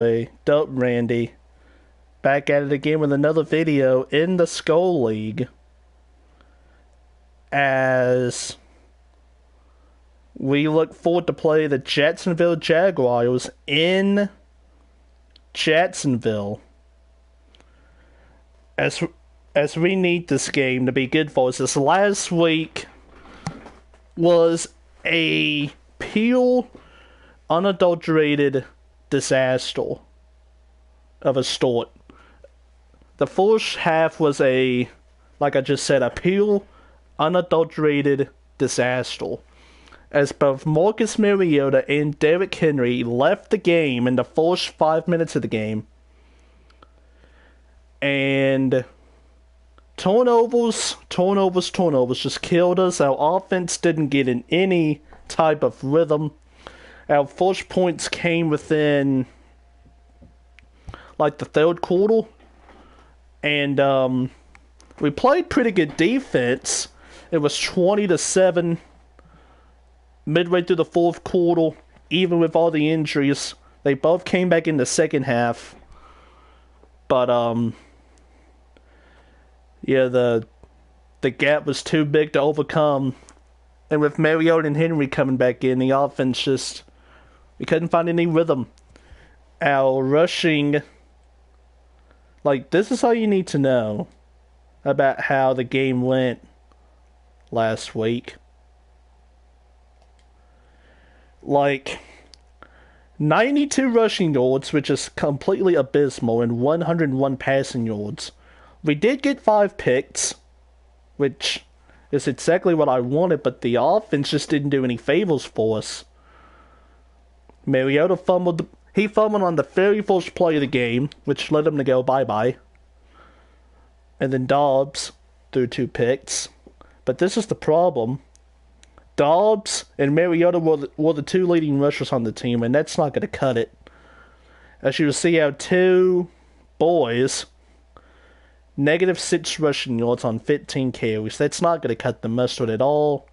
Hey, Dope Randy, back at it again with another video in the SKOL League as we look forward to play the Jacksonville Jaguars in Jacksonville. As we need this game to be good for us. This last week was a pure, unadulterated disaster of a start. The first half was like I just said, a pure, unadulterated disaster. As both Marcus Mariota and Derrick Henry left the game in the first 5 minutes of the game. And turnovers just killed us. Our offense didn't get in any type of rhythm. Our first points came within like the third quarter. And we played pretty good defense. It was 20-7 midway through the fourth quarter. Even with all the injuries, they both came back in the second half. But yeah, the gap was too big to overcome. And with Mariota and Henry coming back in, the offense just, we couldn't find any rhythm. Our rushing, like, this is all you need to know about how the game went last week. Like, 92 rushing yards, which is completely abysmal, and 101 passing yards. We did get 5 picks, which is exactly what I wanted, but the offense just didn't do any favors for us. Mariota fumbled. He fumbled on the very first play of the game, which led him to go bye-bye. And then Dobbs threw 2 picks. But this is the problem. Dobbs and Mariota were the 2 leading rushers on the team, and that's not going to cut it. As you will see, our 2 boys, -6 rushing yards on 15 carries. That's not going to cut the mustard at all.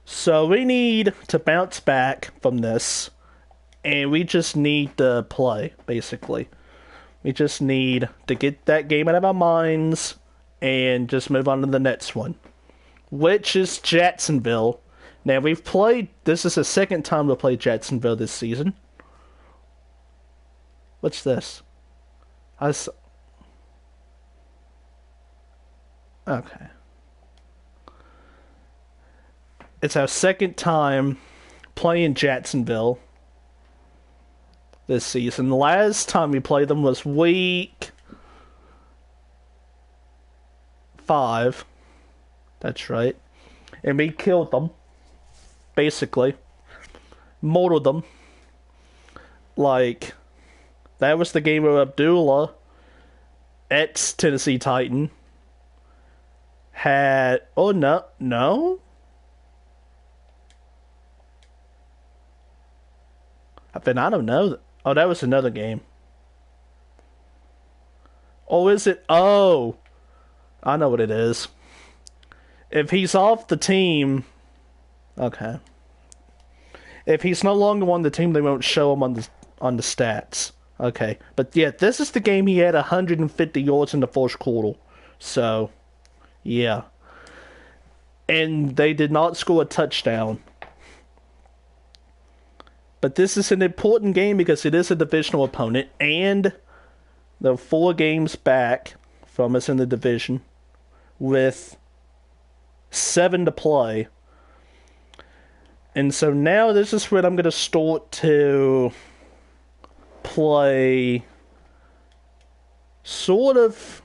So we need to bounce back from this, and we just need to play, basically. We just need to get that game out of our minds and just move on to the next one, which is Jacksonville. Now, this is the second time we'll play Jacksonville this season. What's this? Okay. It's our second time playing Jacksonville this season. The last time we played them was week 5. That's right. And we killed them. Basically. Murdered them. Like, that was the game where Abdullah, ex-Tennessee Titan, had... Oh, no? I don't know. Oh, that was another game. Oh, is it? Oh, I know what it is. If he's off the team... Okay. If he's no longer on the team, they won't show him on the stats. Okay. But yeah, this is the game he had 150 yards in the first quarter. So, yeah. And they did not score a touchdown. But this is an important game because it is a divisional opponent, and they're 4 games back from us in the division with 7 to play. And so now this is where I'm going to start to play sort of...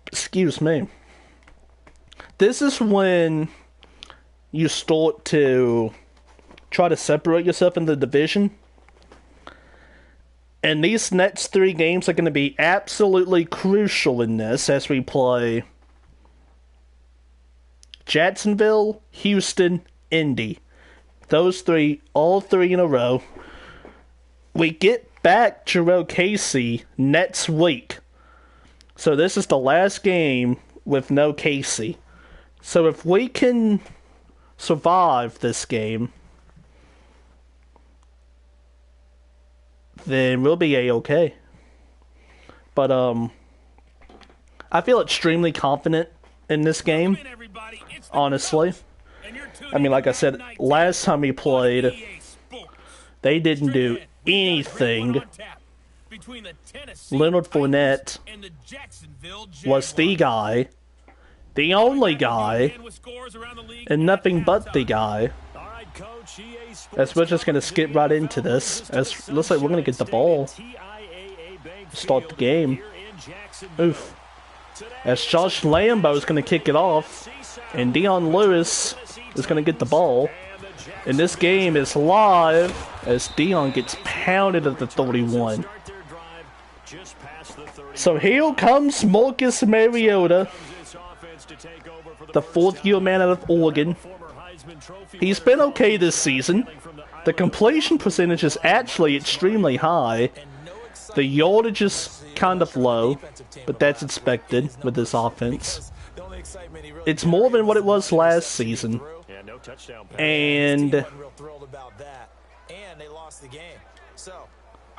excuse me. This is when you start to try to separate yourself in the division. And these next 3 games are going to be absolutely crucial in this as we play Jacksonville, Houston, Indy. Those 3, all 3 in a row. We get back Jerome Casey next week. So this is the last game with no Casey. So if we can survive this game, then we'll be A-okay. But, I feel extremely confident in this game, honestly. I mean, like I said, last time we played, they didn't do anything. Leonard Fournette was the guy, the only guy, and nothing but the guy. As we're just going to skip right into this, as looks like we're going to get the ball. Start the game. Oof. As Josh Lambo is going to kick it off, and Dion Lewis is going to get the ball. And this game is live as Dion gets pounded at the 31. So here comes Marcus Mariota, the fourth-year man out of Oregon. He's been okay this season. The completion percentage is actually extremely high. The yardage is kind of low, but that's expected with this offense. It's more than what it was last season. And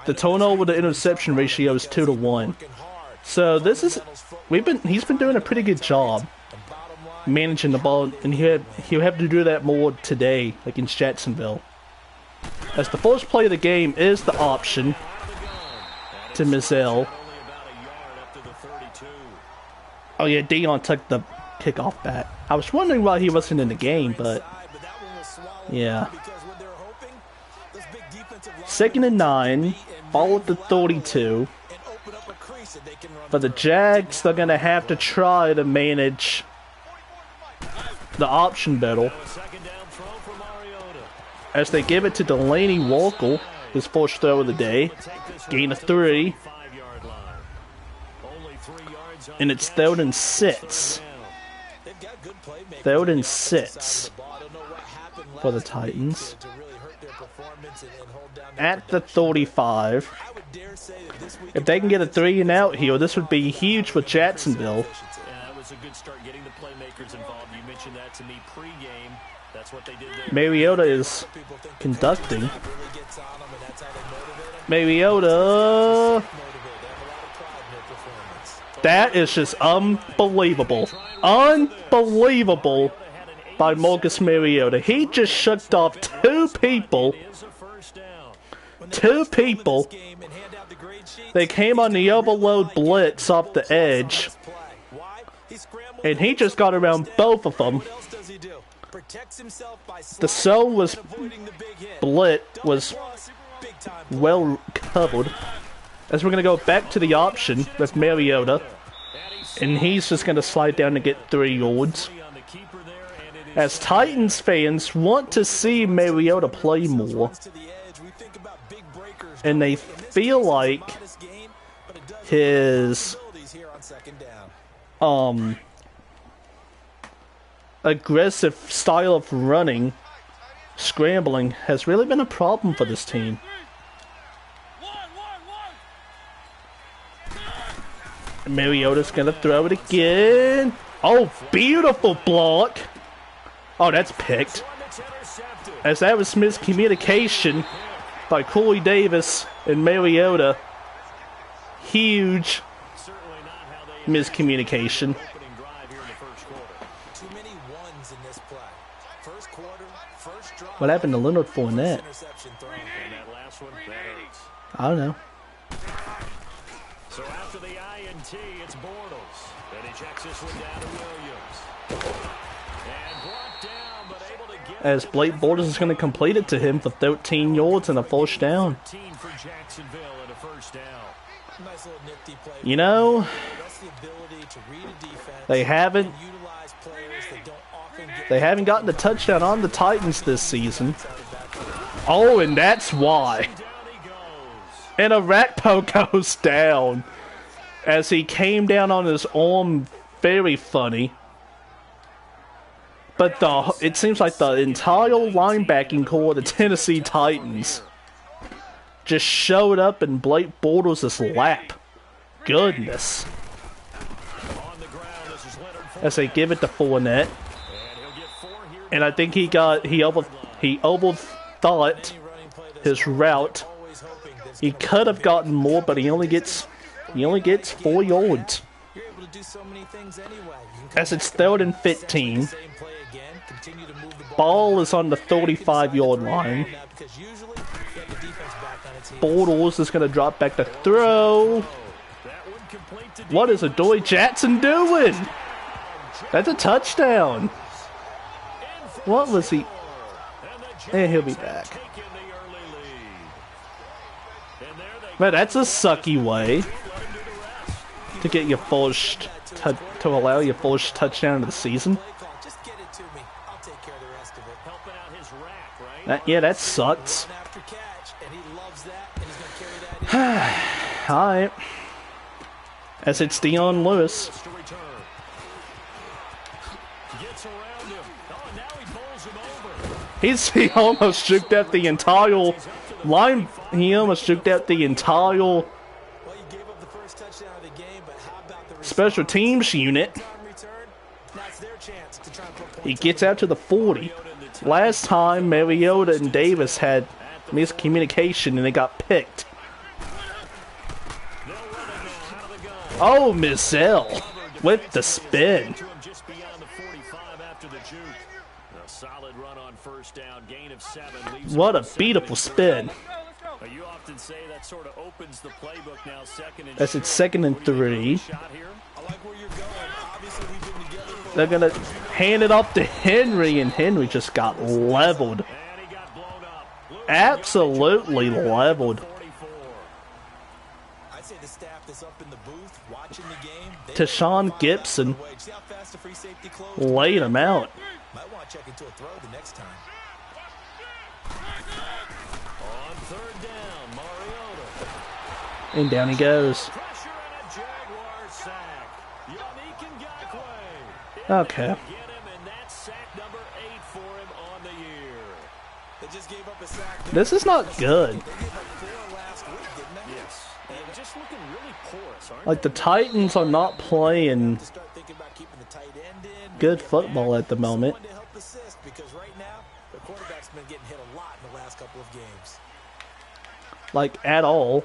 the turnover to interception ratio is 2-to-1. So this is he's been doing a pretty good job managing the ball, and he'll have to do that more today against Jacksonville. As the first play of the game is the option to Mizell. Oh yeah, Dion took the kickoff back. I was wondering why he wasn't in the game, but yeah. 2nd and 9, ball at the 32. For the Jags, they're going to have to try to manage the option battle as they give it to Delaney Walker, his first throw of the day. Gain of 3. And it's 3rd and 6. 3rd and 6 for the Titans. At the 35. If they can get a 3 and out here, this would be huge for Jacksonville. Mariota is conducting. Mariota. That is just unbelievable. Unbelievable by Marcus Mariota. He just shook off 2 people. 2 people. They came on the overload blitz off the edge. And he just got around both of them. The zone was well covered. As we're going to go back to the option with Mariota. And he's just going to slide down to get 3 yards. As Titans fans want to see Mariota play more. And they feel like his aggressive style of running, scrambling, has really been a problem for this team. Mariota's gonna throw it again. Oh, beautiful block. Oh, that's picked. As that was miscommunication by Corey Davis and Mariota. Huge miscommunication. What happened to Leonard Fournette? I don't know. So after the INT, it's Bortles. Then he checks this one down to Williams. And brought down, but able to get as Blake Bortles is going to complete it to him for 13 yards and a first down. for Jacksonville and a first down. You know, they haven't gotten the touchdown on the Titans this season. Oh, and that's why. And Arakpo goes down as he came down on his arm. Very funny. But it seems like the entire linebacking core of the Tennessee Titans just showed up in Blake Bortles' lap. Goodness. As they give it to Fournette. And I think he overthought his route He could have gotten more, but he only gets 4 yards. As it's 3rd and 15. Ball is on the 35-yard line. Bortles is going to drop back to throw. What is Adoree Jackson doing? That's a touchdown. What was he? And he'll be back. Man, that's a sucky way to get your first to allow your first touchdown of the season. Yeah, that sucks. Alright. As it's Dion Lewis. He almost juked out the entire line. He almost juked out the entire special teams unit. He gets out to the 40. Last time, Mariota and Davis had miscommunication and they got picked. Oh, Mizell with the spin. What a beautiful spin. As it's 2nd and 3. They're going to hand it off to Henry, and Henry just got leveled. Absolutely leveled. Tashawn Gibson laid him out. And down he goes. Okay. This is not good. Like, the Titans are not playing good football at the moment. Like, at all.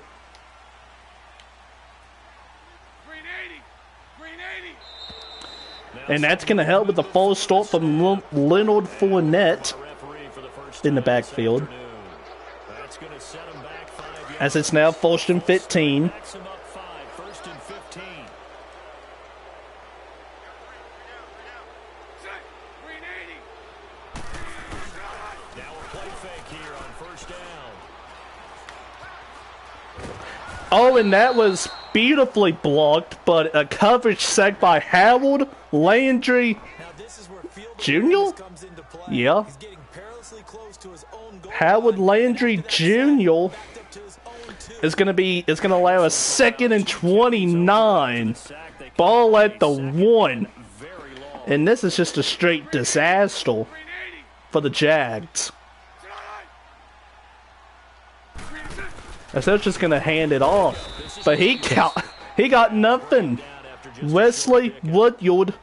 And that's going to help with the false start from Leonard Fournette in the backfield. As it's now 1st and 15. Oh, and that was beautifully blocked, but a coverage sack by Howard Landry Jr.? Yeah. Howard Landry Jr. is going to allow a 2nd and 29. Ball at the 1. And this is just a straight disaster for the Jags. As they're just going to hand it off. But he got nothing. Wesley Woodyard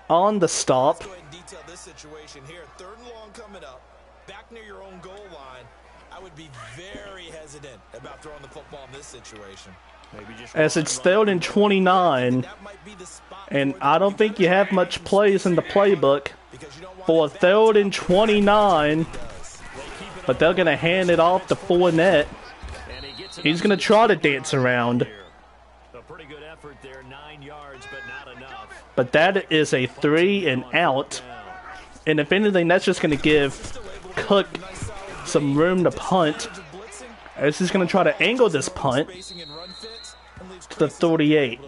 on the stop. As it's 3rd and 29. And I don't think you have much plays in the playbook for a 3rd and 29. But they're going to hand it off to Fournette. He's going to try to dance around. But that is a 3 and out. And if anything, that's just going to give Cook some room to punt. As he's going to try to angle this punt to the 38.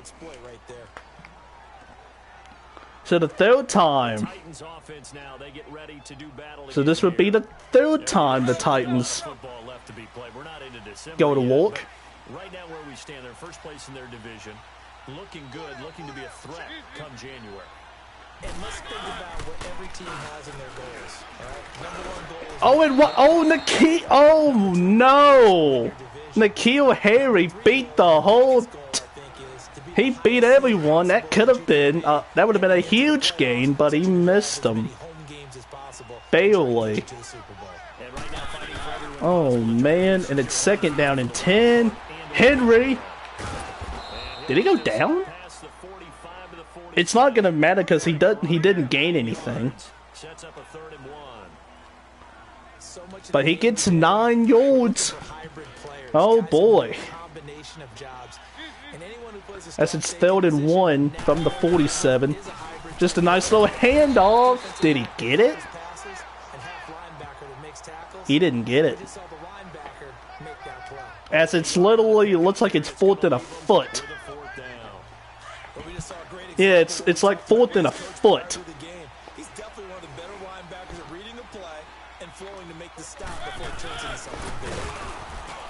So the 3rd time. So this would be the 3rd time the Titans go to walk. Right now where we stand, they're first place in their division. Looking good, looking to be a threat come January. And let's think about what every team has in their goals. All right? Number 1 goal is... Oh, and what? Oh, oh, no. N'Keal Harry beat the whole... He beat everyone. That could have been... that would have been a huge gain, but he missed them. Barely. Oh, man. And it's second down and 10. Henry. Did he go down? It's not going to matter because he didn't gain anything. But he gets 9 yards. Oh, boy. As it's 3rd and 1 from the 47. Just a nice little handoff. Did he get it? He didn't get it. As it's literally looks like it's 4th and a foot. Yeah, it's like 4th and a foot.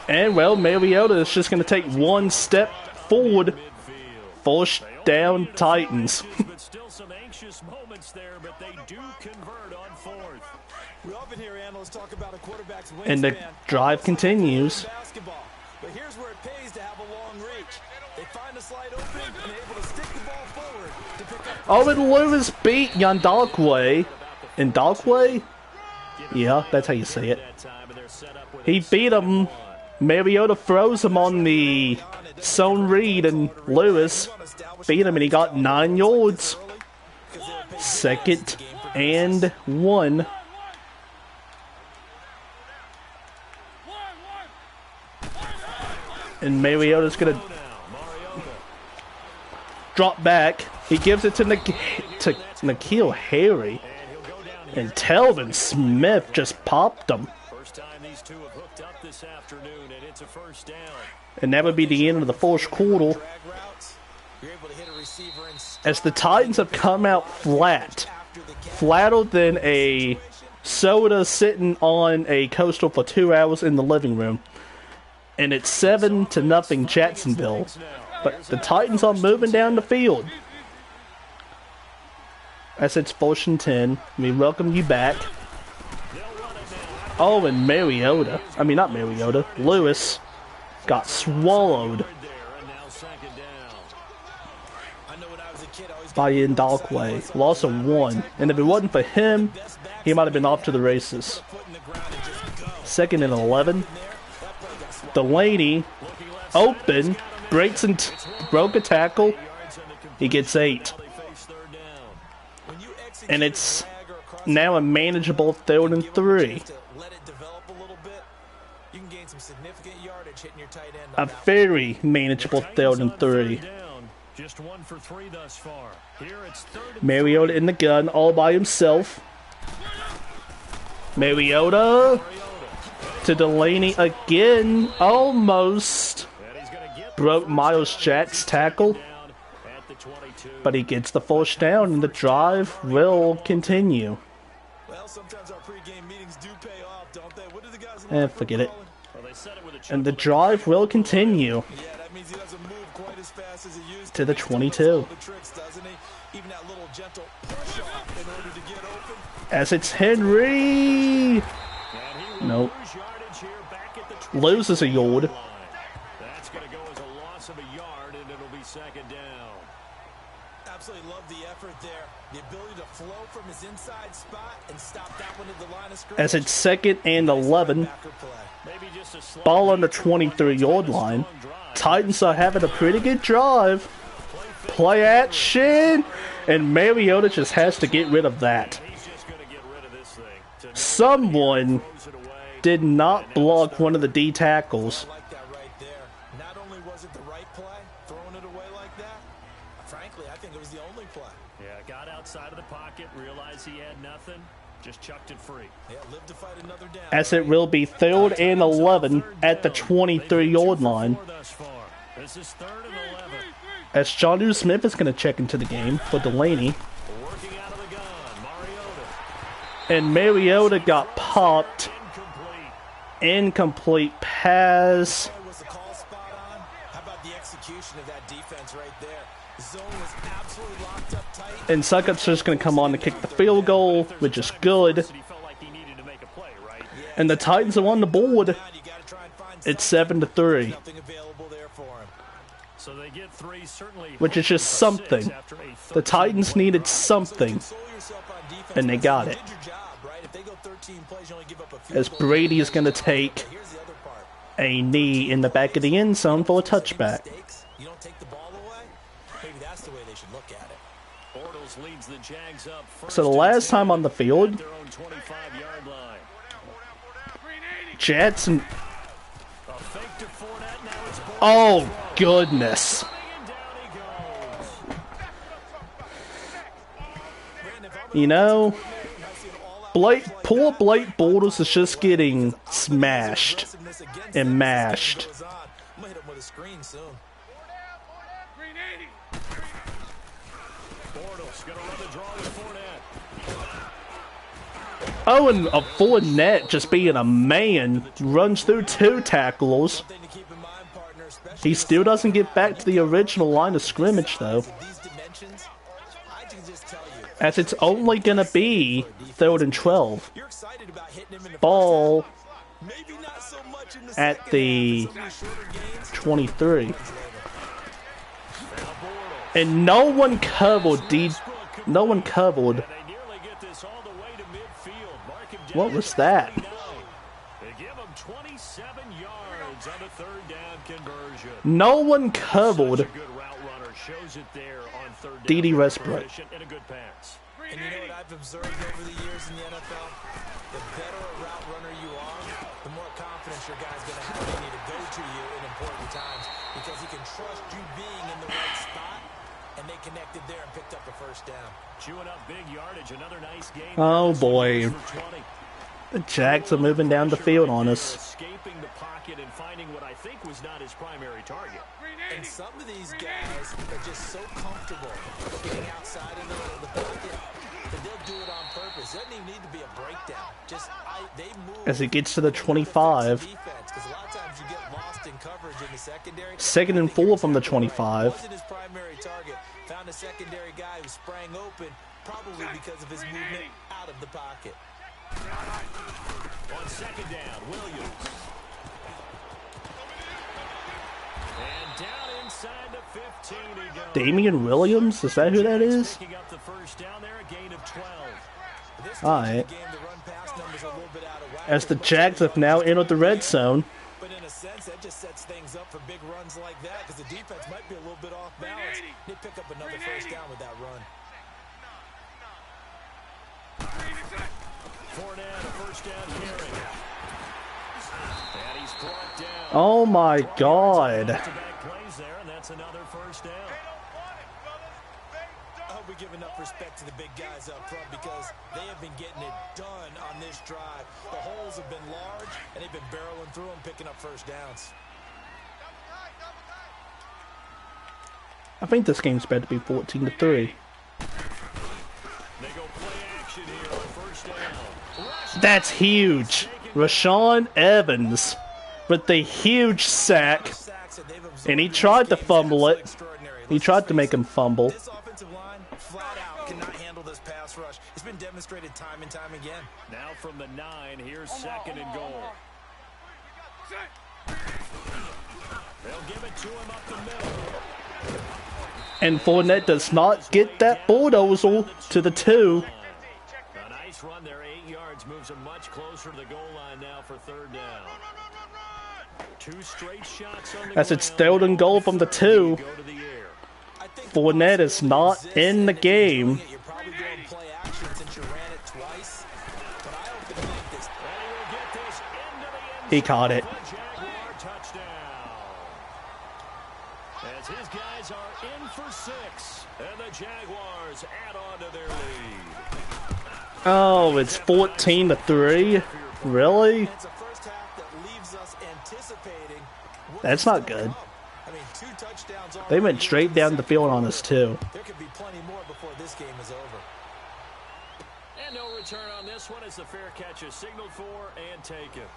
And well, Mariota is just going to take 1 step forward. First down, Titans. And the drive continues. But here's where it pays to have a long reach. They find a slight opening and able to stick the ball forward to pick up. Oh, and Lewis beat Yandakwe. Ndakwe? Yeah, that's how you say it. He beat him. Mariota throws him on the zone read, and Lewis beat him, and he got 9 yards. 2nd and 1. And Mariota's going to drop back. He gives it to N'Keal Harry. And Telvin Smith just popped him. And that would be the end of the first quarter. As the Titans have come out flat. Flatter than a soda sitting on a coaster for 2 hours in the living room. And it's 7-0 Jacksonville. But the Titans are moving down the field. As it's 1st and 10. We welcome you back. Oh, and Mariota. I mean, not Mariota. Lewis got swallowed by Ndakwe. Loss of 1. And if it wasn't for him, he might have been off to the races. 2nd and 11. Delaney, open, breaks and broke a tackle. He gets 8. And it's now a manageable 3rd and 3. A very manageable 3rd and 3. Mariota in the gun all by himself. Mariota to Delaney again. Almost broke Miles Jack's tackle. But he gets the 1st down and the drive will continue. And forget it. And the drive will continue to the 22. As it's Henry. Nope. Loses a yard. That's going to go as a loss of a yard, and it'll be 2nd down. Absolutely love the effort there. The ability to flow from his inside spot and stop that one at the line of scrimmage. As it's 2nd and 11. Ball on the 23-yard line. Titans are having a pretty good drive. Play action. And Mariota just has to get rid of that. Someone did not block one of the D tackles. Not only was it the right play, throwing it away like that, frankly, I think it was the only play. Yeah, got outside of the pocket, realized he had nothing, just chucked it free. Yeah, lived to fight another down. As it will be 3rd and 11 at the 23-yard line. This is 3rd and 11. As Jonnu Smith is going to check into the game for Delaney. Working out of the gun, Mariota. And Mariota got popped. Incomplete pass. Was the call spot on? How about the execution of that defense right there? The zone was absolutely locked up tight. And Suckups just going to come on to kick the field goal, which is good. And the Titans are on the board. It's 7-3. Which is just something. The Titans needed something. And they got it. as Brady is going to take a knee in the back of the end zone for a touchback. You don't take the ball away. Maybe that's the way they should look at it. Bortles leads the Jags up first. So the last time on the field, Jackson. Oh goodness. You know, poor Blake Bortles is just getting smashed and mashed. Oh, and a Fournette just being a man runs through 2 tacklers. He still doesn't get back to the original line of scrimmage, though. As it's only going to be 3rd and 12. Ball at the 23. And no one covered. No one covered. What was that? No one covered D.D. Westbrook. And you know what I've observed over the years in the NFL? The better a route runner you are, the more confidence your guy's going to have when you need to go to you in important times, because he can trust you being in the right spot, and they connected there and picked up the first down. Chewing up big yardage, another nice game. Oh boy. The Jags are moving down the field on us. Escaping the pocket and finding what I think was not his primary target. And some of these guys are just so comfortable getting outside of the pocket that they'll do it on purpose. It doesn't even need to be a breakdown. They move as it gets to the 25. Because a lot of times you get lost in coverage in the secondary. 2nd and 4 from the 25. Wasn't his primary target. Found a secondary guy who sprang open, probably because of his movement out of the pocket. On 2nd down, Williams. And down inside the 15 he goes. Damian Williams? Is that who that is? Picking up the first down there, a gain of 12. Alright. As the Jags have now entered the red zone. But in a sense, that just sets things up for big runs like that, because the defense might be a little bit off balance. They pick up another first down with that run. Fournette, a first down carry. And he's brought down. Oh my God. Back-to-back plays there, and that's another first down. I hope we give enough respect to the big guys up front, because they have been getting it done on this drive. The holes have been large, and they've been barreling through them, picking up first downs. I think this game's better to be 14-3. They go play action here on first down. That's huge. Rashawn Evans with the huge sack. And he tried to fumble it. He tried to make him fumble. This offensive line flat out cannot handle this pass rush. It's been demonstrated time and time again. Now from the 9, here's 2nd and goal. They'll give it to him up the middle. And Fournette does not get that bulldozer to the 2. A nice run there, 8 yards, moves him much closer to the goal line now for 3rd down. 2 straight shots on the As it's 3rd and goal from the 2. Fournette is not in the game. You're probably doing play action since you ran it twice. But I hope they make this. And he will get this into the end zone. He caught it. Jaguar touchdown. As his guys are in for 6. And the Jaguars add on to their lead. Oh, it's 14-3. Really? It's a first half that leaves us anticipating. That's not good. I mean, 2 touchdowns. They went straight down the field on us, too. There could be plenty more before this game is over. And no return on this one as the fair catch is signaled for and taken.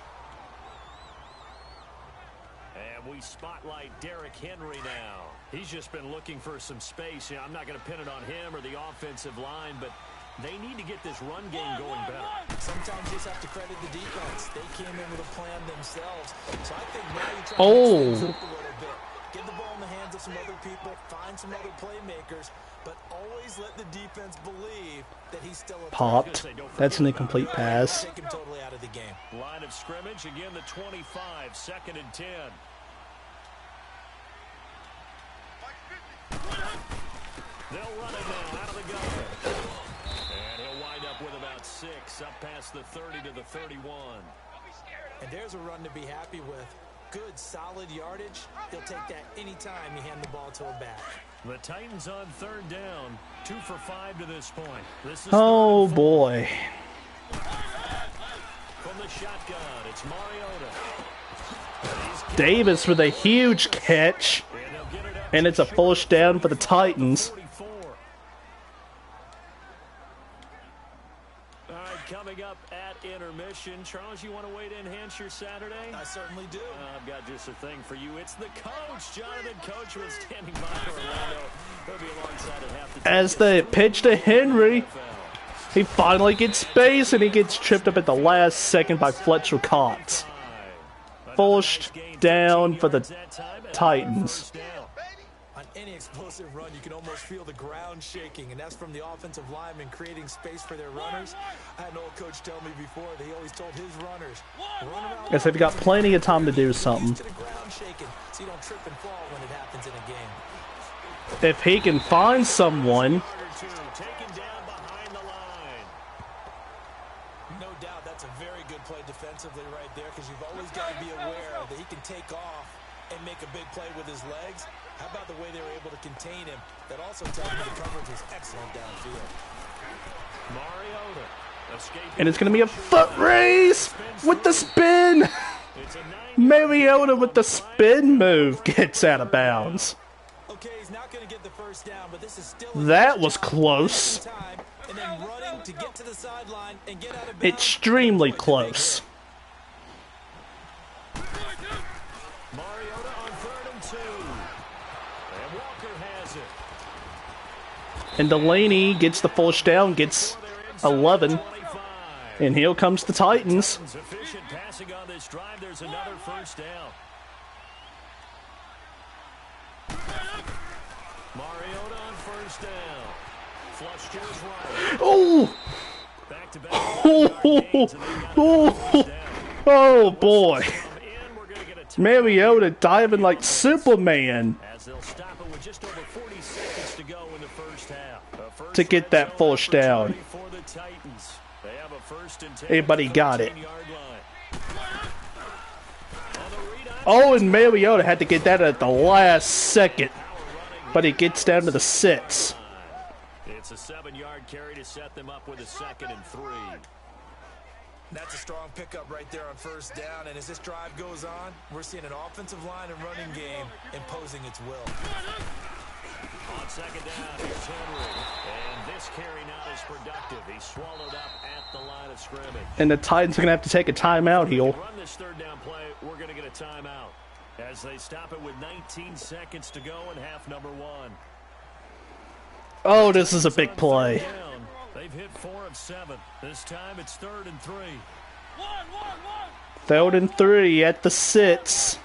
And we spotlight Derrick Henry now. He's just been looking for some space. I'm not going to pin it on him or the offensive line, but they need to get this run game going better. Sometimes you just have to credit the defense. They came in with a plan themselves. So I think now you're trying to mix things up a little bit. Get the ball in the hands of some other people, find some other playmakers, but always let the defense believe that he's still a popped. That's an incomplete pass. Take him totally out of the game. Line of scrimmage, again the 25, 2nd and 10. They'll run it now out of the gun. And he'll wind up with about 6, up past the 30 to the 31. And there's a run to be happy with. Good, solid yardage. He'll take that anytime you hand the ball to a back. The Titans on 3rd down. 2 for 5 to this point. This is oh, boy. From the shotgun, it's Mariota. Davis with a huge catch. And it's a first down for the Titans. Coming up at intermission. Charles, you want to wait to enhance your Saturday? I certainly do. I've got just a thing for you. It's the coach, Jonathan Coachman, standing by Orlando. He'll be alongside at half the time. As they pitch to Henry, he finally gets space and he gets tripped up at the last second by Fletcher Cox. First down for the Titans. On any explosive run, you can almost feel the ground shaking, and that's from the offensive linemen creating space for their runners. I had an old coach tell me before that he always told his runners, run around. Guess they've got plenty of time to do something. To the ground shaking, so you don't trip and fall when it happens in a game. If he can find someone. Taken down behind the line. No doubt that's a very good play defensively right there, because you've always got to be aware that he can take off and make a big play with his legs. How about the way they were able to contain him? That also tells me the coverage was excellent downfield. Mariota escaping. And it's going to be a foot race with the spin. Mariota with the spin move gets out of bounds. Okay, he's not going to get the first down, but this is still that was close. And then running to get to the sideline and get out of bounds. Extremely close. And Delaney gets the first down, gets 11. And here comes the Titans. Efficient passing on this drive. There's another first down. Mariota on first down. Flush to his right. Oh! Back-to-back. Oh boy. Mariota diving like Superman. As they'll stop it with just over 40 seconds to go in the first half. To get that first down. Everybody got it. Oh, and Mariota had to get that at the last second. But he gets down to the 6. It's a 7-yard carry to set them up with a 2nd and 3. That's a strong pickup right there on first down, and as this drive goes on, we're seeing an offensive line and running game imposing its will. On 2nd down, here's Henry, and this carry not as productive. He's swallowed up at the line of scrimmage. And the Titans are going to have to take a timeout here. Run this 3rd down play, we're going to get a timeout as they stop it with 19 seconds to go in half number 1. Oh, this is a big play. They've hit 4 of 7. This time it's 3rd and 3. 3rd and 3 at the 6.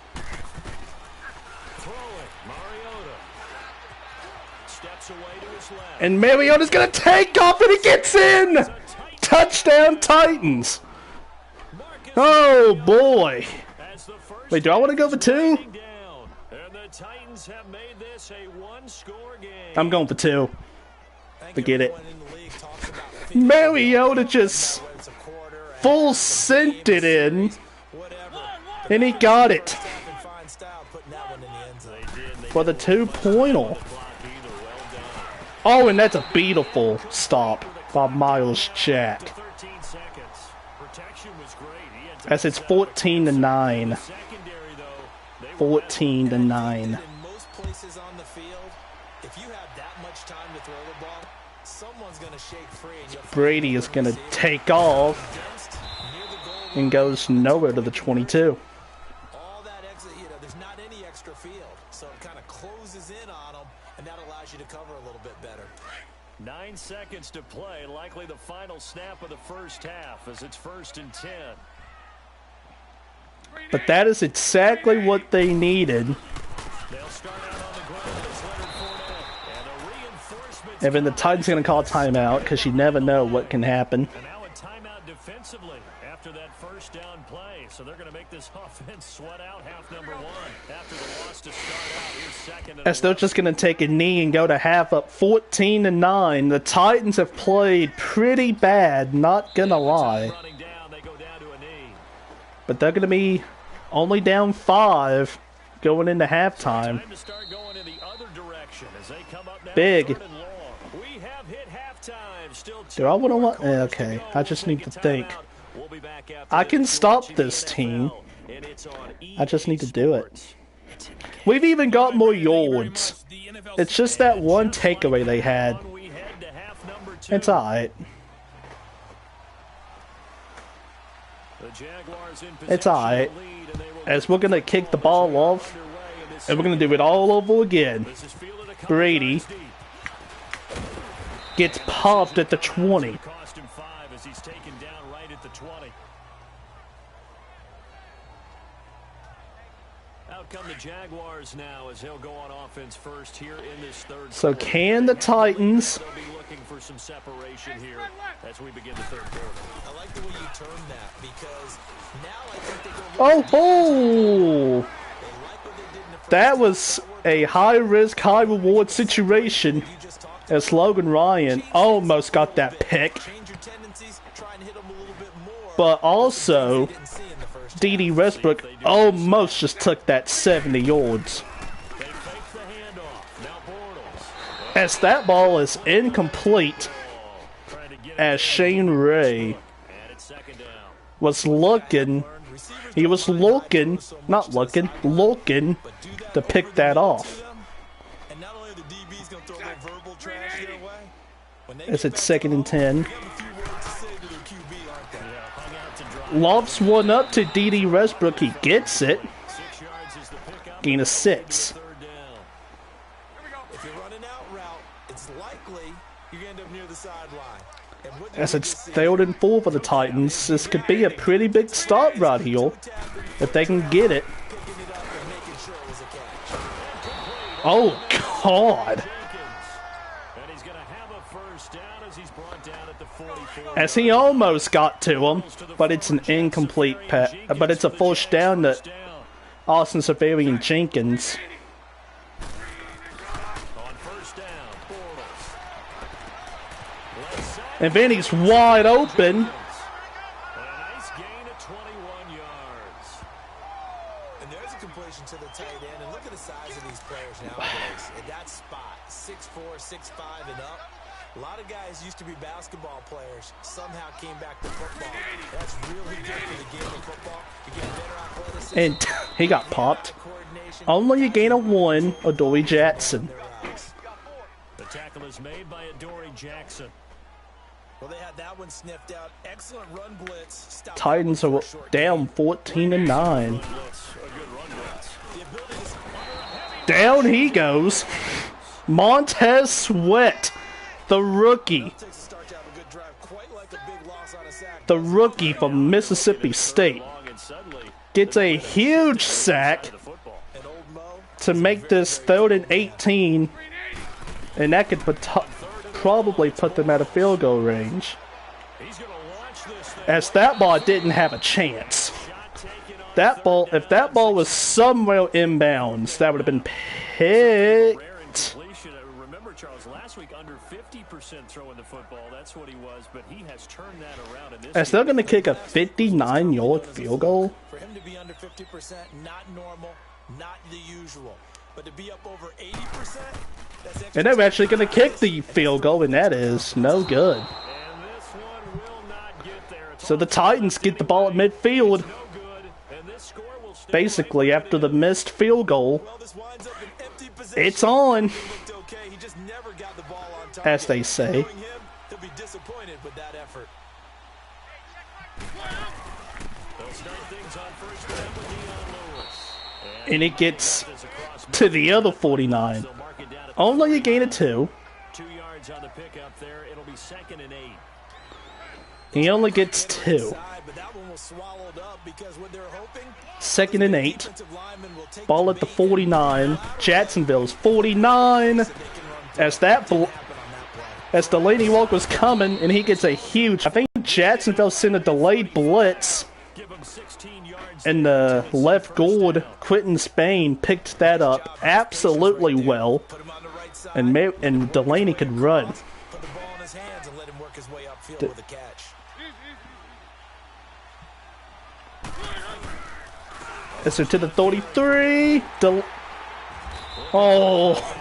Mariota steps away to his left. And Mariota's going to take off and he gets in. Touchdown Titans. Oh boy. Wait, do I want to go for 2? And the Titans have made this a 1-score game. I'm going for 2. Forget it. Mariota just full sent it in, and he got it for the 2-pointer. Oh, and that's a beautiful stop by Miles Jack. As it's 14-9. 14-9. Brady is going to take off and goes nowhere to the 22. All that exit, there's not any extra field, so it kind of closes in on them, and that allows you to cover a little bit better. 9 seconds to play, likely the final snap of the first half as it's 1st and 10. But that is exactly what they needed And then the Titans are going to call a timeout because you never know what can happen. And now a timeout defensively after that first down play. So they're going to make this offense sweat out half number one. After the loss to start out, here's second and As they're just going to take a knee and go to half up 14-9. The Titans have played pretty bad, not going to lie. But they're going to be only down 5 going into halftime. Big. Do I want to? Okay, I just need to think. I can stop this team. I just need to do it. We've even got more yards. It's just that one takeaway they had. It's alright. It's alright. As we're going to kick the ball off, and we're going to do it all over again. Brady gets popped at the 20. Out come the Jaguars now as they'll go on offense first here in this third. So can the Titans looking for some separation here as we begin the third quarter. I like the way you term that because now I think they go that was a high risk, high reward situation as Logan Ryan almost got that pick. But also D.D. Westbrook almost just took that 70 yards. As that ball is incomplete, as Shane Ray was looking to pick that off. As it's 2nd and 10. Lofts one up to D.D. Westbrook. He gets it. Gain of 6. As it's 3rd and 4 for the Titans. This could be a pretty big start right here if they can get it. Oh, God. As he almost got to him, but it's an incomplete pass. But it's a first down to Austin Severian Jenkins. And then he's wide open. To the tight end, and look at the size of these players nowadays. At that spot, 6'4", 6'5", and up. A lot of guys used to be basketball players. Somehow came back to football. That's really good for the game of football. You get better athleticism. And he got popped. Only a gain of 1, Adoree Jackson. The tackle is made by Adoree Jackson. Well, they had that one sniffed out. Excellent run blitz. Titans are down 14-9. Down he goes. Montez Sweat, the rookie. The rookie from Mississippi State gets a huge sack to make this 3rd and 18. And that could probably put them at a field goal range. As that ball didn't have a chance. That ball, if that ball was somewhere inbounds, that would have been picked. Remember, Charles, last week under 50% throwing the football. That's what he was, but he has turned that around in this. As they're going to kick a 59-yard field goal. For him to be under 50%, not normal, not the usual. But to be up over 80%, that's and they're actually going to kick the field goal, and that is no good. And this one will not get there. So the Titans get the ball at midfield. Basically, after the missed field goal, it's on, as they say. And it gets to the other 49. Only a gain of 2. 2 yards on the pickup there. It'll be 2nd and 8. He only gets 2. 2nd and 8. Ball at the 49. Jacksonville's 49. As Delaney Walk was coming, and he gets a huge. I think Jacksonville sent a delayed blitz, and the left guard, Quentin Spain, picked that up absolutely well, and Delaney could run. So to the 33. Oh,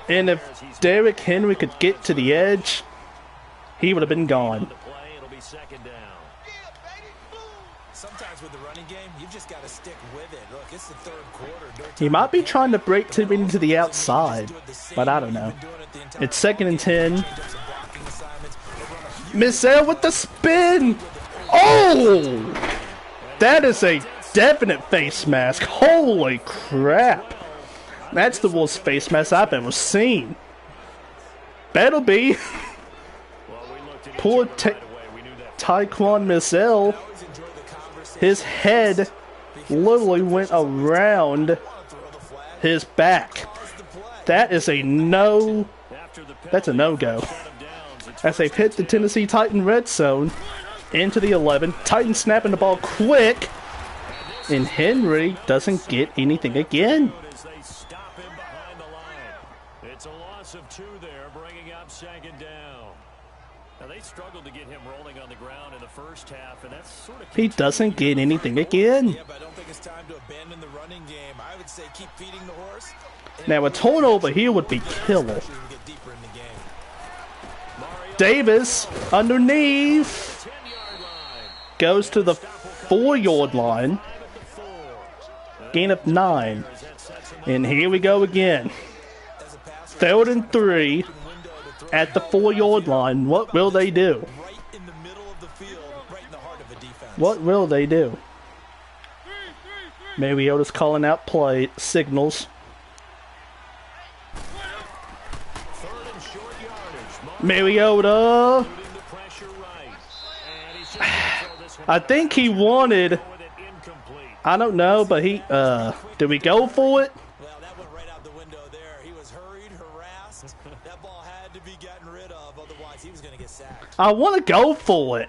and if Derrick Henry could get to the edge, he would have been gone. Sometimes with the running game, you've just got to stick with it. Look, it's the third quarter. He might be trying to break Tim into the outside, but I don't know. It's 2nd and 10. Mizzell with the spin. Oh, that is a definite face mask. Holy crap. That's the worst face mask I've ever seen. Better be. Poor Taekwon Mizzell. His head literally went around his back. That is a no. That's a no-go. As they've hit the Tennessee Titan red zone into the 11. Titans snapping the ball quick. And Henry doesn't get anything again. It's a loss of 2 there, bringing up 2nd down. Now they struggled to get him rolling on the ground in the first half, and that's sort of. He doesn't get anything again. Yeah, but I don't think it's time to abandon the running game. I would say keep feeding the horse. Now a turnover here would be killer. Davis underneath goes to the 4-yard line. Gain of 9. And here we go again. 3rd and 3 at the 4-yard line. What will they do? What will they do? Mariota's calling out play signals. Mariota. I think he wanted. I don't know, but he, did we go for it? Well, that went right out the window there. He was hurried, harassed. That ball had to be gotten rid of, otherwise he was going to get sacked. I want to go for it.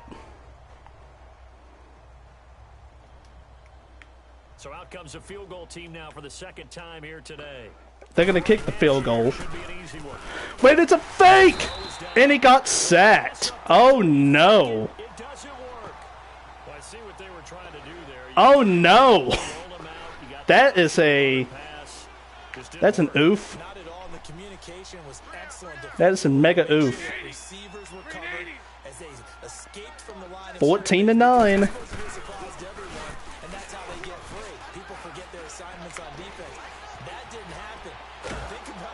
So out comes a field goal team now for the 2nd time here today. They're going to kick the field goal. Wait, it's a fake! And he got sacked. Oh, no. It doesn't work. Well, I see what they were trying to do there. Oh, no. That is a... That's an oof. That is a mega oof. 14-9.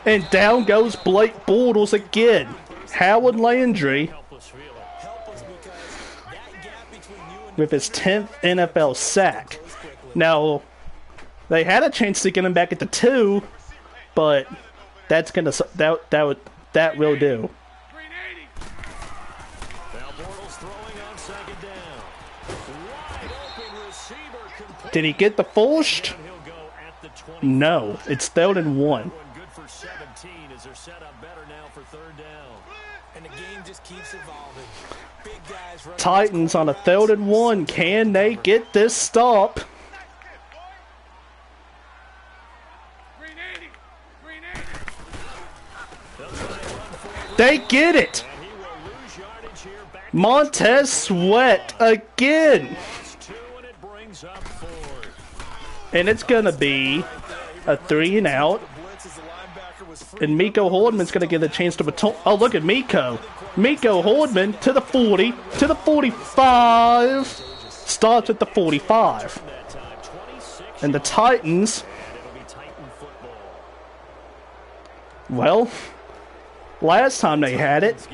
And down goes Blake Bortles again. Howard Landry with his 10th NFL sack. Now, they had a chance to get him back at the 2, but that's gonna that will do. Did he get the first? No, it's 3rd and 1. Titans on a 3rd and 1. Can they get this stop? They get it. Montez Sweat again. And it's going to be a 3 and out. And Miko Hardman's going to get a chance to return. Oh, look at Miko. Miko Hardman to the 40, to the 45. Starts at the 45. And the Titans, well, last time they had it,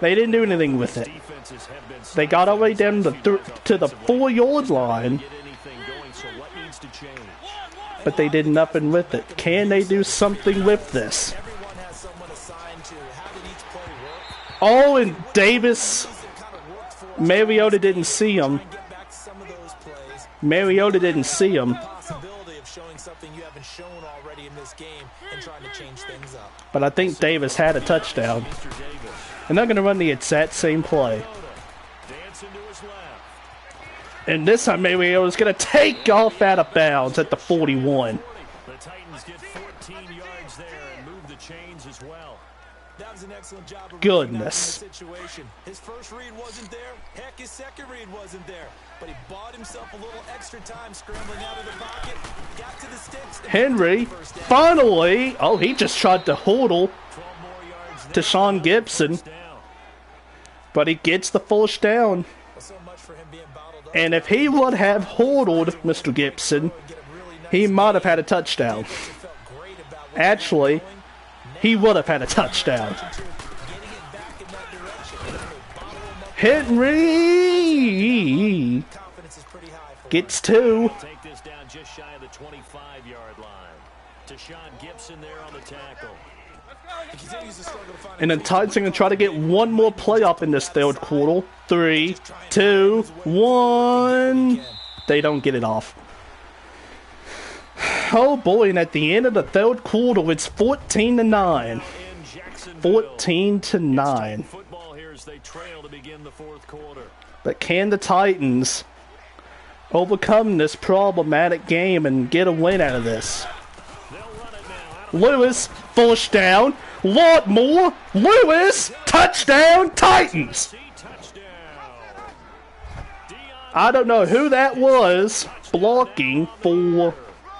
they didn't do anything with it. They got all the way down to the 4-yard line, but they did nothing with it. Can they do something with this? Oh, and Davis Mariota didn't see him. Mariota didn't see him. But I think Davis had a touchdown. And they're going to run the exact same play. And this time Mariota's going to take off out of bounds at the 41. The Titans get 14 yards there and move the chains as well. That was an excellent job of Goodness. situation. His first read wasn't there. Heck, his second read wasn't there. But he bought himself a little extra time scrambling out of the pocket. Got to the sticks. Henry, finally. Oh, he just tried to hodl to Sean Gibson. But he gets the first down. And if he would have hodled Mr. Gibson, he might have had a touchdown. Actually, he would have had a touchdown. Henry gets 2. Take this down just shy of the 25-yard line. To Sean Gibson there on the tackle. And the Titans are going to try to get one more play up in this third quarter. 3, 2, 1. They don't get it off. Oh boy, and at the end of the third quarter, it's 14-9. 14-9. But can the Titans overcome this problematic game and get a win out of this? Lewis, first down. Lot more. Lewis, touchdown, Titans. I don't know who that was blocking for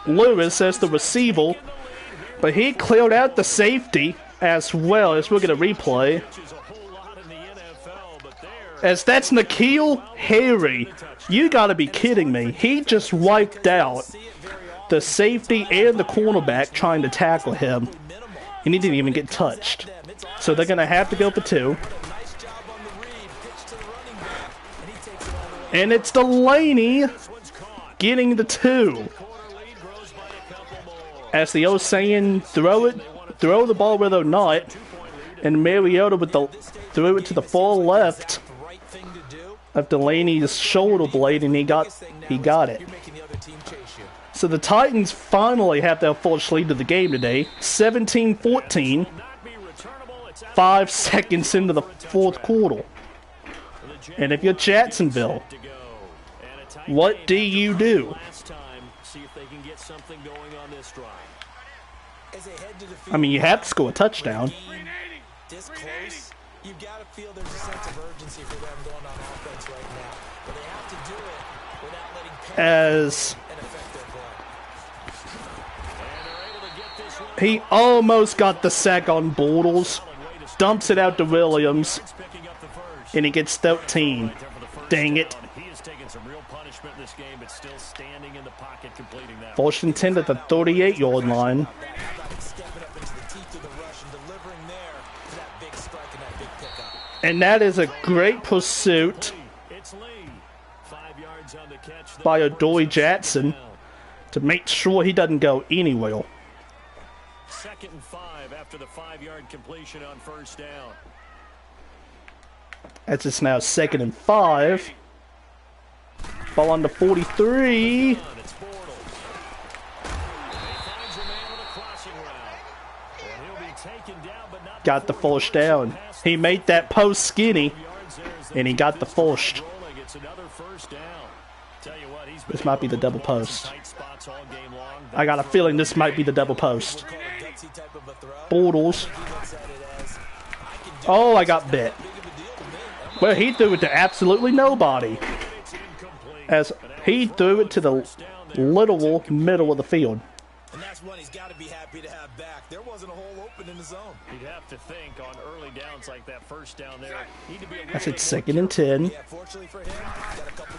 Lewis as the receiver, but he cleared out the safety as well, as we're going to replay. As that's N'Keal Harry. You gotta be kidding me. He just wiped out the safety and the cornerback trying to tackle him, and he didn't even get touched. So they're gonna have to go for 2. And it's Delaney getting the 2. As the old saying, throw the ball where they're not. And Mariota with threw it to the far left of Delaney's shoulder blade, and he got it. So the Titans finally have their first lead of the game today, 17-14, 5 seconds into the fourth quarter. And if you're Jacksonville, what do you do? I mean, you have to score a touchdown. This close, you've got to feel there's a sense of urgency for them going on offense right now. But they have to do it without letting As and affect their play. he almost got the sack on Bortles, dumps it out to Williams, and he gets 13. Dang it. First and 10 at the 38-yard line. And that is a great pursuit by Adoree Jackson to make sure he doesn't go anywhere. 2nd and 5 after the 5-yard completion on first down. As it's now 2nd and 5. Ball on the 43. Got the first down. He made that post skinny, and he got the first. This might be the double post. I got a feeling this might be the double post. Bortles. Oh, I got bit. Well, he threw it to absolutely nobody. As he threw it to the literal middle of the field. And that's one he's got to be happy to have back. There wasn't a hole open in the zone. You'd have to think on early downs like that first down there. That's it, 2nd and 10.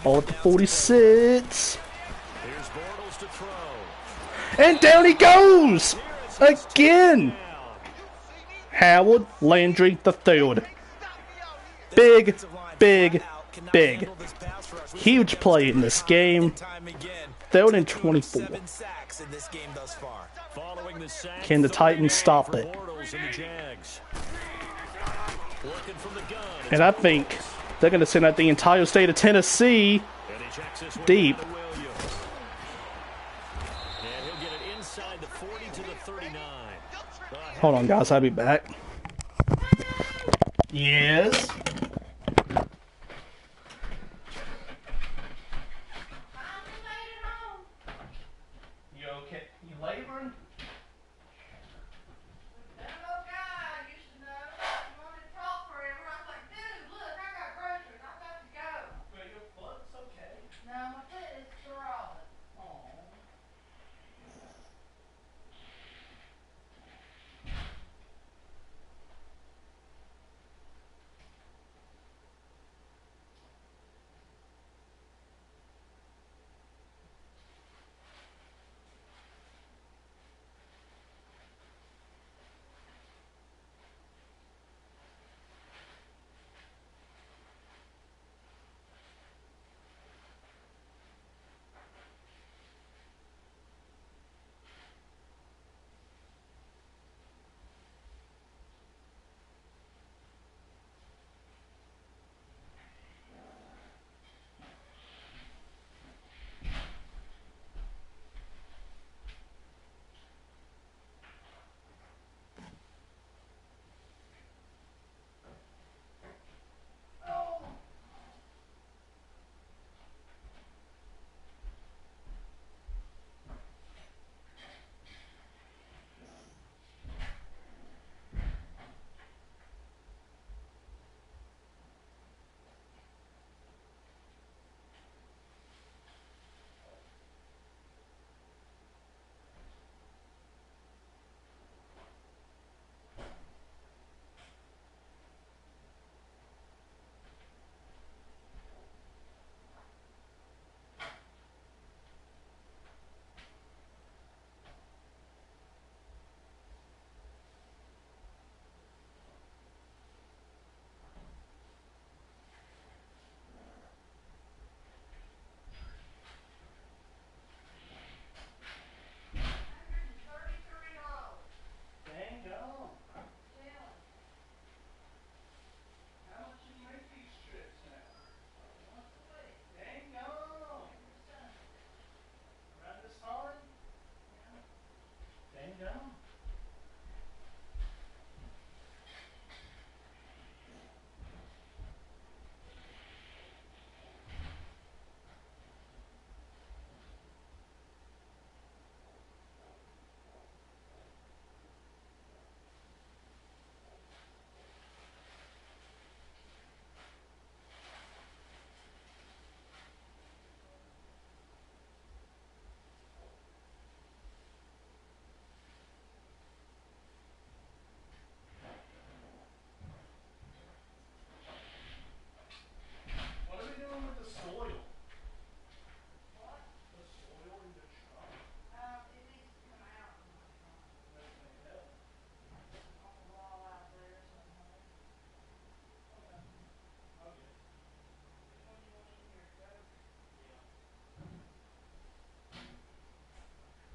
All at the 46. And down he goes! Again! Howard Landry III. Big, big, big. Huge play in this game. 3rd and 24. Can the Titans stop it? And I think They're going to send out the entire state of Tennessee deep. And he'll get it inside the 40 to the 39. Hold on, guys. I'll be back. Yes. You okay? You laboring?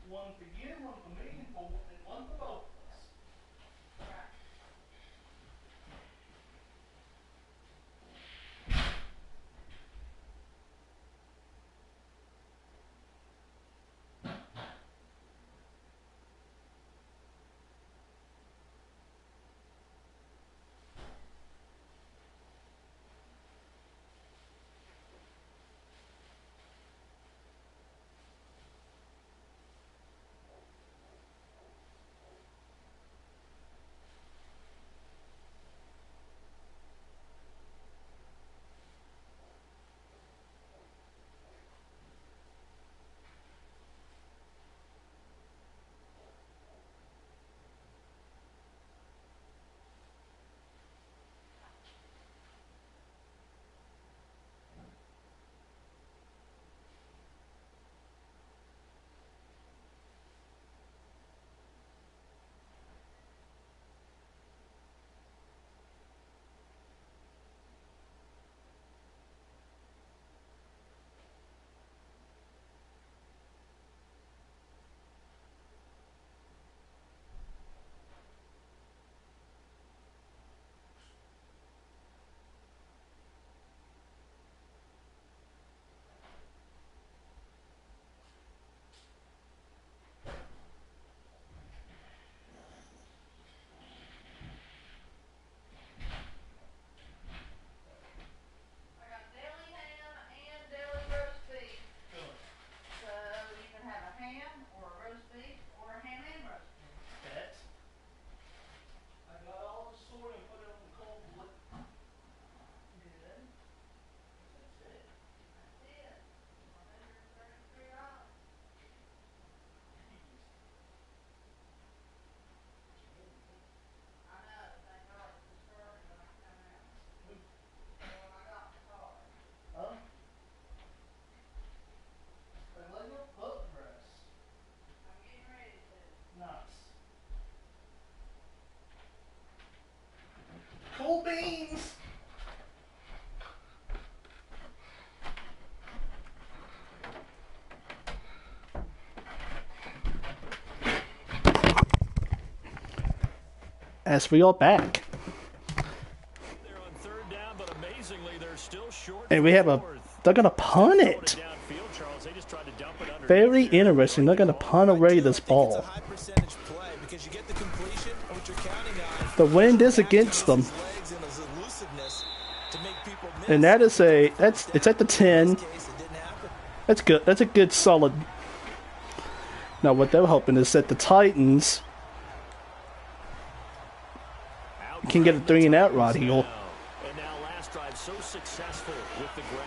One for you, one for me, and one for both of us. as we are back. And we have they're going to punt it. Very interesting. They're going to punt away this ball. The wind is against them. And that is it's at the 10. That's good. That's a good solid. Now what they're hoping is that the Titans can get a 3-and-out right here.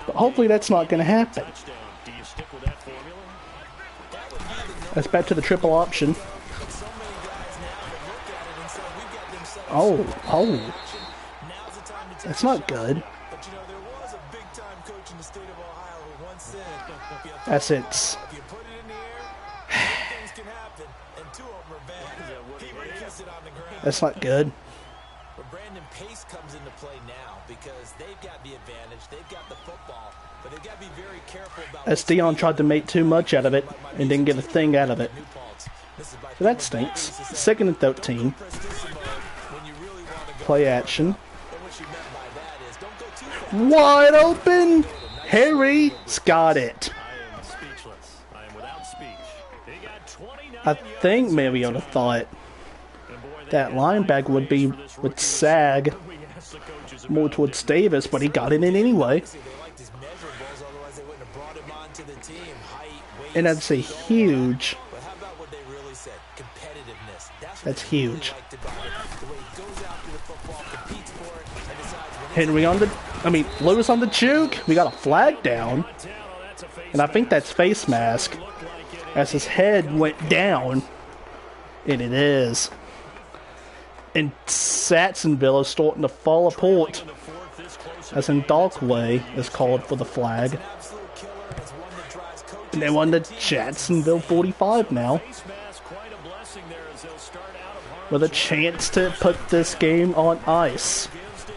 But hopefully that's not going to happen. That's back to the triple option. Oh. That's not good. That's it. That's not good. Pace comes into play now because they've got the advantage, they've got the football, but they've got to be very careful about. As Dion tried to make too much out of it and didn't get a thing out of it. So that stinks. 2nd and 13. Play action. Wide open! Harry's got it. I think Mariota thought that linebacker would sag more towards Davis, but he got it in anyway. And that's a huge. That's huge. Henry Lewis on the juke. We got a flag down. And I think that's face mask as his head went down. And it is. And Jacksonville is starting to fall apart as in Darkway is called for the flag. And they're on the Jacksonville 45 now, with a chance to put this game on ice.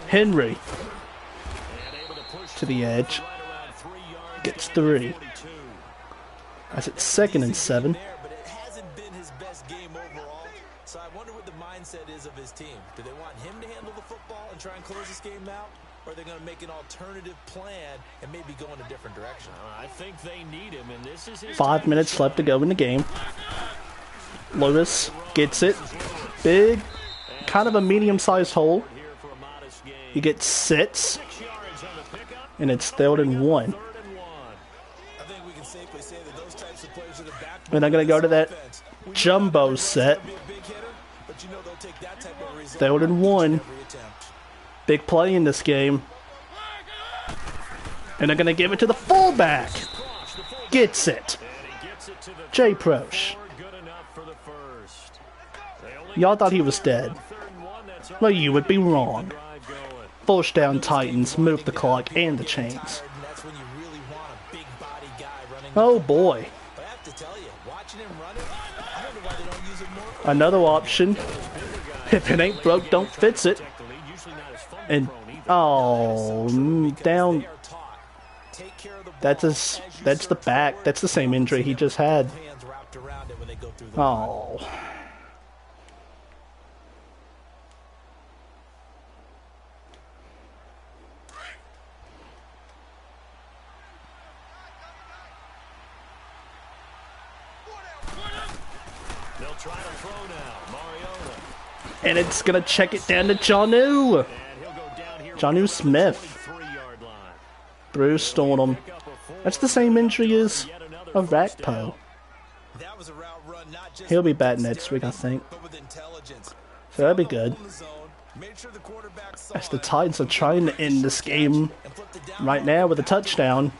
Henry to the edge, gets 3. As it's 2nd and 7. So I wonder what the mindset is of his team. Do they want him to handle the football and try and close this game out? Or are they going to make an alternative plan and maybe go in a different direction? I think they need him, and this is his 5 minutes left to go in the game. Lewis gets it. Big, kind of a medium-sized hole. He gets 6. And it's 3rd and 1. And they're going to go to that jumbo set. 3rd and 1. Big play in this game. And they're going to give it to the fullback. Gets it. Jay Prosh. Y'all thought he was dead. Well, you would be wrong. First down Titans, move the clock and the chains. Oh boy. Another option. If it ain't broke, don't fix it. And down. That's the back. That's the same injury he just had. Oh. And it's going to check it down to Jonnu. Jonnu Smith. Bruce Stornham. That's the same injury as a Rakpo. He'll be back next week, I think. So that'll be good. As the Titans are trying to end this game right now with a touchdown.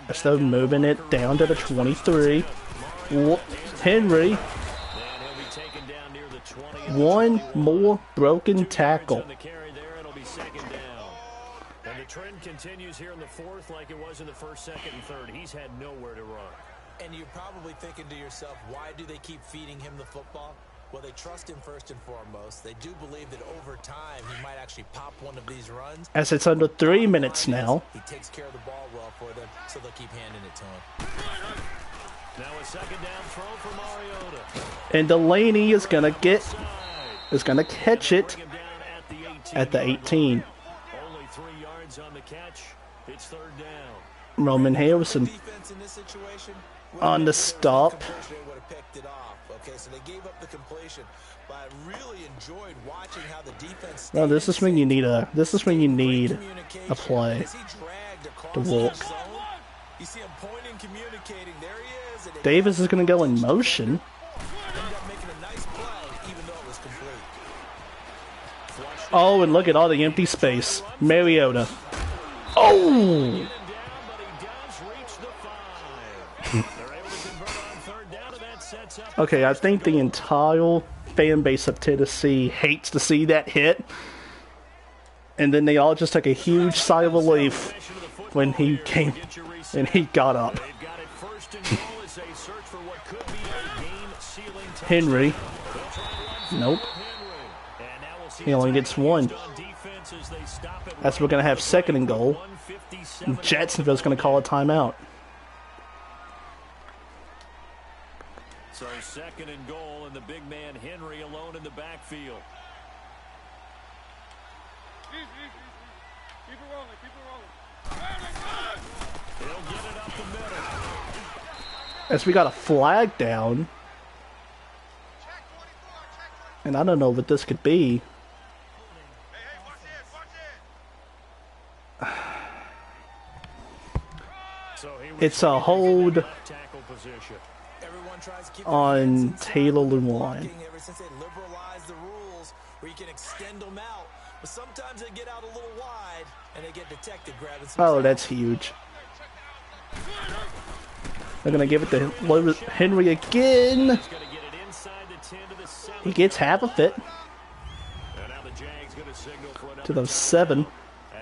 As they're moving it down to the 23. Henry. One more broken tackle. And the trend continues here in the 4th like it was in the 1st, 2nd, and 3rd. He's had nowhere to run. And you're probably thinking to yourself, why do they keep feeding him the football? Well, they trust him first and foremost. They do believe that over time he might actually pop one of these runs. As it's under 3 minutes now. He takes care of the ball well for them, so they'll keep handing it to him. Now a second down throw for Mariota. And Delaney is gonna catch it at the 18. Only 3 yards on the catch. It's third down. Roman Harrison on the stop. Okay, so they gave up the completion, but I really enjoyed watching how the defense. No, this is when you need a play to walk. You see him pointing, communicating. There he is. Davis is gonna go in motion. Ended up making a nice play, even though it was complete. Oh, and look at all the empty space. Mariota. Oh! Okay, I think the entire fan base of Tennessee hates to see that hit. And then they all just took a huge sigh of relief when he came and he got up. Henry. Nope. He only gets one. That's we're going to have second and goal. And Jacksonville's going to call a timeout. So second and goal, and the big man Henry alone in the backfield. Keep it rolling, He'll get it up the middle. As we got a flag down. And I don't know what this could be. It's a hold on Taylor Lewan. Ever since they liberalized the rules where you can extend them out, but sometimes they get out a little wide and they get detected grabbing some. Oh, that's huge. They're gonna give it to Henry again. He gets half of it to the 7.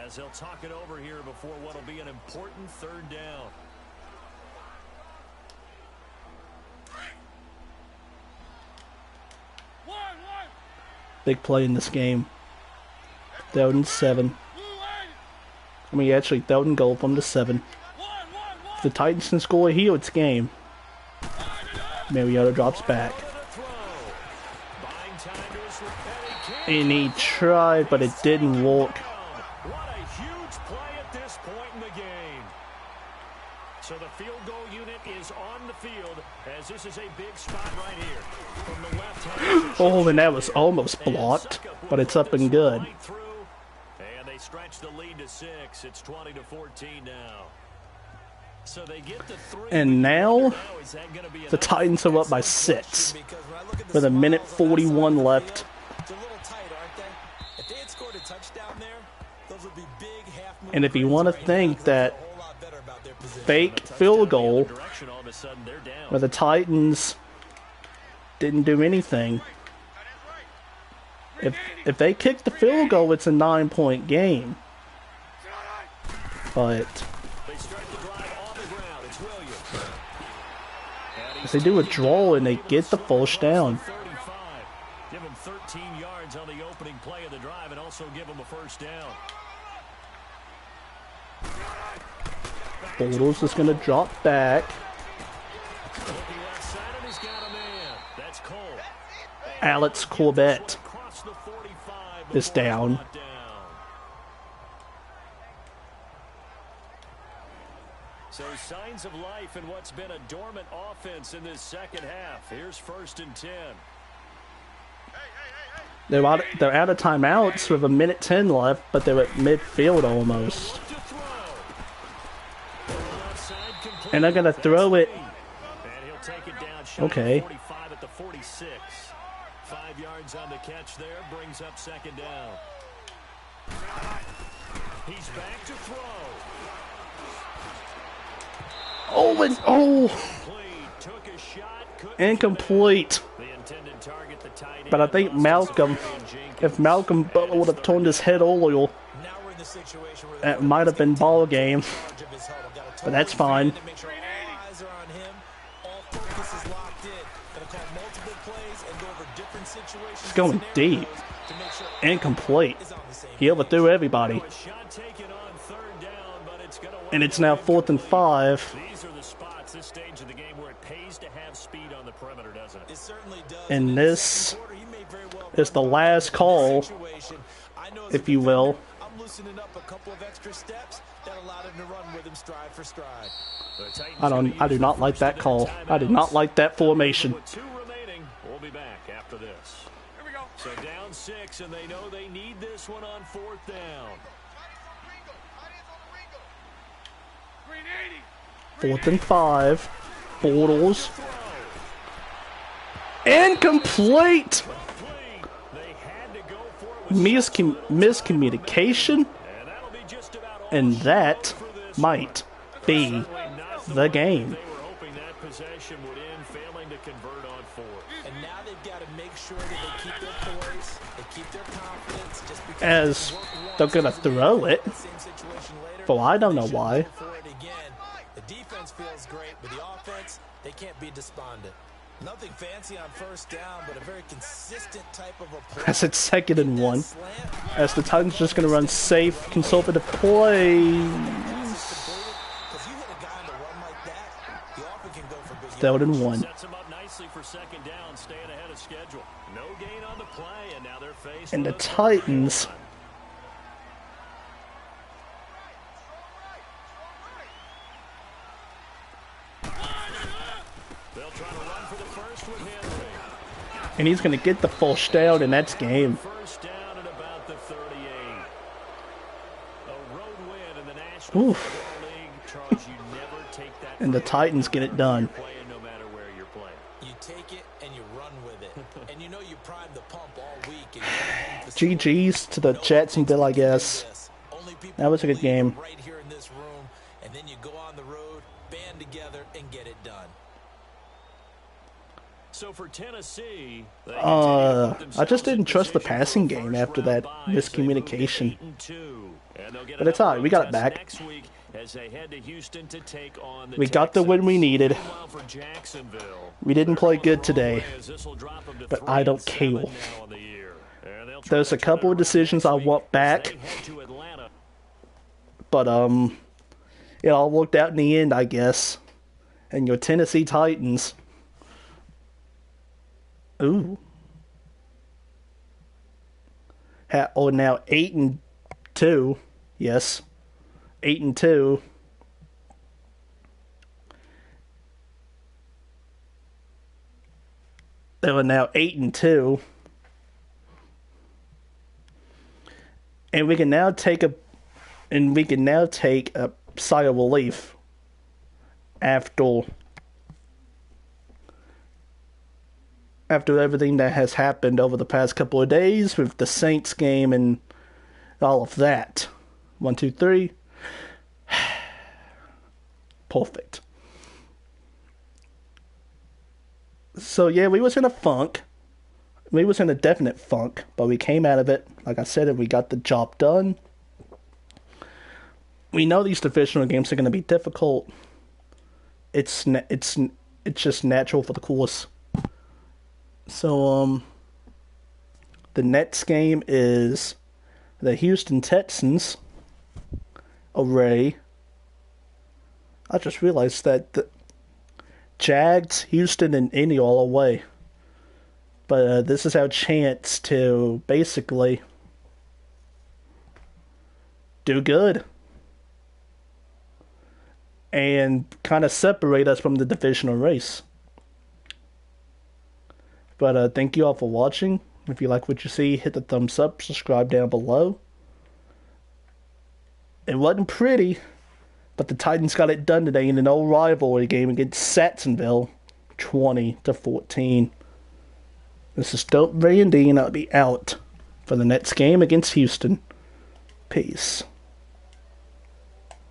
As they'll talk it over here before what'll be an important third down. Big play in this game. Third and 7. I mean, actually, third and goal from the 7. If the Titans can score here, it's game. Mariota drops back. And he tried, but it didn't work. What a huge play at this point in the game. So the field goal unit is on the field as this is a big spot right here. From the left hand. Oh, and that was almost blocked, but it's up and good. And they stretch the lead to 6. It's 20-14 now. So they get to 3. And now the Titans are up by 6 with a minute 41 left. And if you want to think that fake field goal where the Titans didn't do anything, if they kick the field goal, it's a 9-point game. But if they do a draw and they get the first down, give them 13 yards on the opening play of the drive and also give them a first down. Bortles is going to drop back. Alex Corbett is down. So signs of life in what's been a dormant offense in this second half. Here's 1st and 10. They're out of timeouts with a minute 10 left, but they're at midfield almost. And they're going to throw it. Okay. 45 at the 46. 5 yards on the catch there, brings up second down. He's back to throw. Oh, and incomplete. But I think if Malcolm Butler would have turned his head oil, it might have been ball game. But that's fine. It's going deep. Incomplete. He overthrew everybody. Shot taken on third down, but it's going to And it's now 4th and 5. These are the spots, this stage of the game, where it pays to have speed on the perimeter, doesn't it? It certainly does. And this is the last call, if you will. I'm loosening up a couple of extra steps that allowed him to run with him stride for stride. I do not like that call. I do not like that formation. With 2 remaining, we'll be back after this. Here we go. So down 6, and they know they need this one on 4th down. 4th and 5. Bortles. Incomplete! They had to go for it with Miscommunication. and that'll be just about all And that might be the game. they were hoping that possession would end, failing to convert on 4th. And now they've got to make sure that they keep their poise, they keep their confidence, just because As they're gonna throw it. same situation later. Well, I don't know why. For it again. The defense feels great, but the offense, they can't be despondent. Nothing fancy on 1st down, but a very consistent type of a play. As it's 2nd and 1. As the Titans just gonna run safe, conservative plays. Because you hit a guy on the run like that, he often can go for big 3rd and 1. Sets them up nicely for 2nd down, staying ahead of schedule. No gain on the play, and now they're faced And the with a 3rd Titans and 1. They'll try to run for the first with Henry. and he's gonna get the first down, and that's game. 1st down at about the 38. A road win in the National Oof. Football League. Charles, you never take that And the for Titans get it done. playing no matter where you're playing. You take it and you run with it. And you know you prime the pump all week. And you home GG's to the Jacksonville, I guess. That was a good game. Right here in this room, and then you go on the road, band together, and get it done. So for Tennessee, they I just didn't trust the passing game after that miscommunication. But it's alright, we got it back. We got the win we needed. We didn't play good today, but I don't care. There's a couple of decisions I want back, but it all worked out in the end, I guess. And your Tennessee Titans, ooh, are now 8-2. Yes, 8-2. They are now 8-2. And we can now take a sigh of relief after everything that has happened over the past couple of days with the Saints game and all of that. 1, 2, 3. Perfect. So yeah, we was in a funk. We was in a definite funk, but we came out of it. Like I said, and we got the job done. We know these divisional games are going to be difficult. It's just natural for the course. So the next game is the Houston Texans array. I just realized that the Jags, Houston, and Indy all away. But this is our chance to basically do good and kind of separate us from the divisional race. But thank you all for watching. If you like what you see, hit the thumbs up, subscribe down below. It wasn't pretty, but the Titans got it done today in an old rivalry game against Jacksonville, 20-14. This is Dope Randy, and I'll be out for the next game against Houston. Peace.